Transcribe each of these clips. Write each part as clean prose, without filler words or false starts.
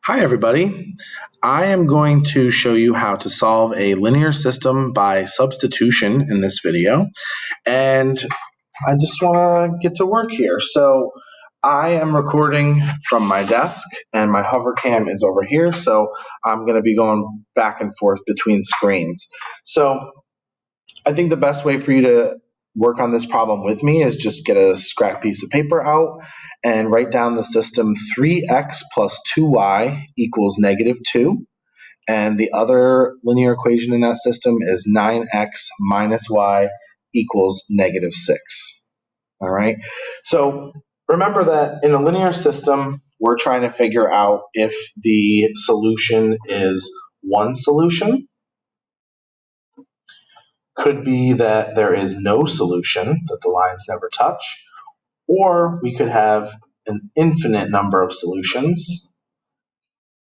Hi everybody. I am going to show you how to solve a linear system by substitution in this video. And I just want to get to work here. So I am recording from my desk and my hover cam is over here. So I'm going to be going back and forth between screens. So I think the best way for you to work on this problem with me is just get a scrap piece of paper out and write down the system 3x plus 2y equals negative 2. And the other linear equation in that system is 9x minus y equals negative 6. All right. So remember that in a linear system, we're trying to figure out if the solution is one solution. Could be that there is no solution, that the lines never touch, or we could have an infinite number of solutions.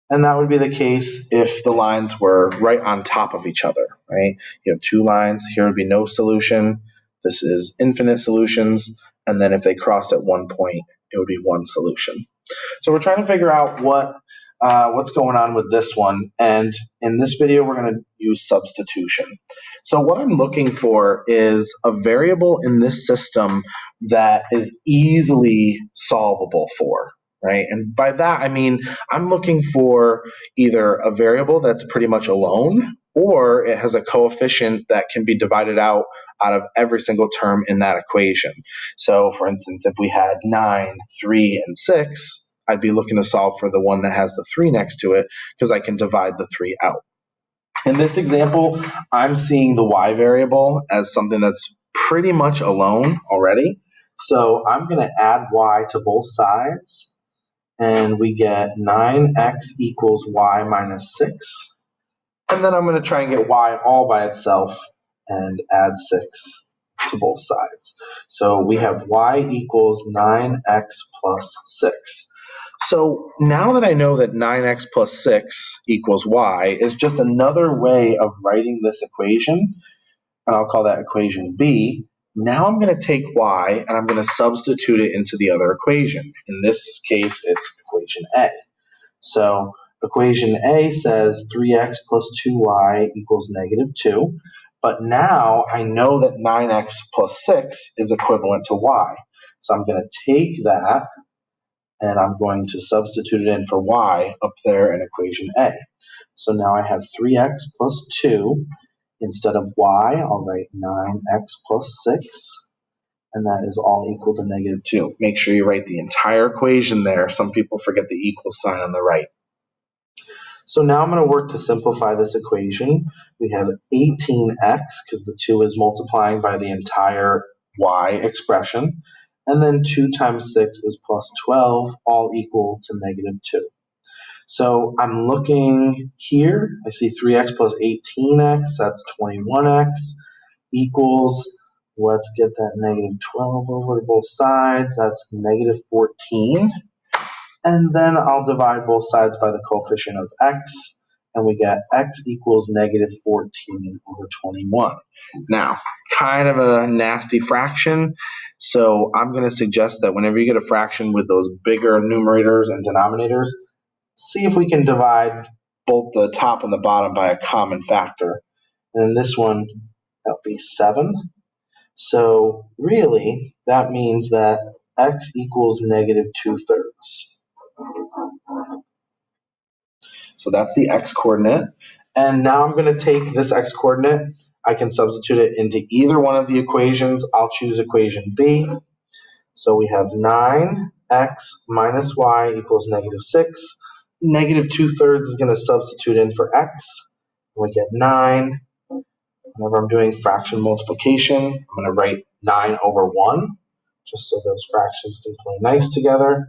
And that would be the case if the lines were right on top of each other, right? You have two lines, here would be no solution, this is infinite solutions, and then if they cross at one point, it would be one solution. So we're trying to figure out what's going on with this one, and in this video we're going to use substitution. So what I'm looking for is a variable in this system that is easily solvable for, right? And by that I mean I'm looking for either a variable that's pretty much alone, or it has a coefficient that can be divided out of every single term in that equation. So for instance, if we had 9, 3, and 6, I'd be looking to solve for the one that has the 3 next to it because I can divide the 3 out. In this example, I'm seeing the y variable as something that's pretty much alone already. So I'm going to add y to both sides, and we get 9x equals y minus 6. And then I'm going to try and get y all by itself and add 6 to both sides. So we have y equals 9x plus 6. So now that I know that 9x plus 6 equals y is just another way of writing this equation, and I'll call that equation B. Now I'm going to take y and I'm going to substitute it into the other equation. In this case, it's equation A. So equation A says 3x plus 2y equals negative 2. But now I know that 9x plus 6 is equivalent to y. So I'm going to take that and I'm going to substitute it in for y up there in equation A. So now I have 3x plus 2. Instead of y, I'll write 9x plus 6. And that is all equal to negative 2. Make sure you write the entire equation there. Some people forget the equal sign on the right. So now I'm going to work to simplify this equation. We have 18x, because the 2 is multiplying by the entire y expression. And then 2 times 6 is plus 12, all equal to negative 2. So I'm looking here. I see 3x plus 18x, that's 21x, equals, let's get that negative 12 over to both sides. That's negative 14. And then I'll divide both sides by the coefficient of x, and we get x equals negative 14 over 21. Now, kind of a nasty fraction, so I'm going to suggest that whenever you get a fraction with those bigger numerators and denominators, see if we can divide both the top and the bottom by a common factor. And in this one, that would be 7. So really, that means that x equals negative 2/3. So that's the x-coordinate. And now I'm going to take this x-coordinate. I can substitute it into either one of the equations. I'll choose equation B. So we have 9x minus y equals negative 6. Negative 2/3 is going to substitute in for x. We get 9. Whenever I'm doing fraction multiplication, I'm going to write 9 over 1, just so those fractions can play nice together.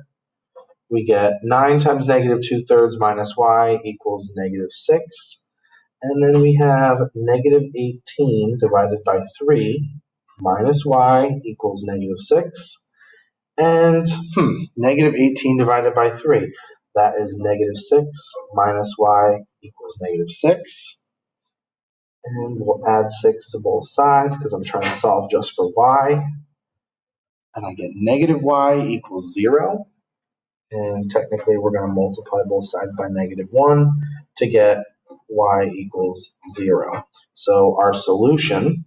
We get 9 times negative 2/3 minus y equals negative 6. And then we have negative 18 divided by 3 minus y equals negative 6. And negative 18 divided by 3, that is negative 6 minus y equals negative 6. And we'll add 6 to both sides because I'm trying to solve just for y. And I get negative y equals 0. And technically, we're going to multiply both sides by -1 to get y equals 0. So our solution,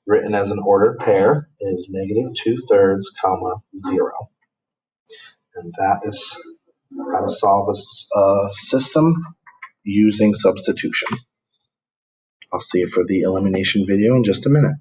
written as an ordered pair, is -2/3, 0. And that is how to solve a system using substitution. I'll see you for the elimination video in just a minute.